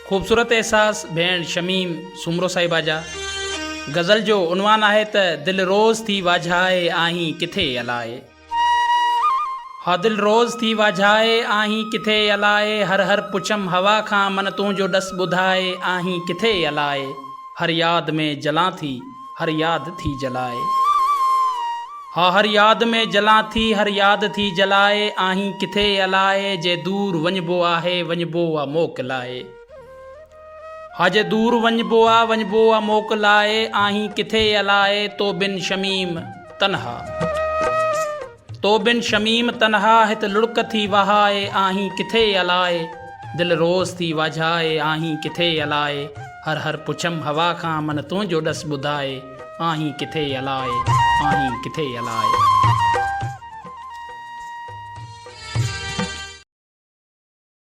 ख़ूबसूरत एहसास भेण शमीम सुमरो साहिबा जा। गज़ल जो उनवान आहे त दिल रोज़ थी वाझाए आहीं किथे अलाए। हा दिल रोज़ थी वाझाए आहीं किथे अलाए, हर हर पुछम हवा खां मन तुंहिंजो डस ॿुधाए आहीं किथे अलाए। हर याद में जलां थी हर याद थी जलाए। हा हर याद में जलां थी हर याद थी जलाए आहीं किथे अलाए। जे दूर वञिबो आहे वञिबो आहे मोकिलाए। हा जे दूर वञिबो आहे मोकिलाए आहीं किथे अलाए। तो बिन शमीम तन्हा तो बिन शमीम तन्हा हित लुड़क थी वहाए आहीं किथे अलाए। दिल रोज़ थी वाझाए आहीं किथे अलाए, हर हर पुछम हवा खां मन तुंहिंजो डस ॿुधाए आहीं किथे अलाए आहीं किथे अलाए।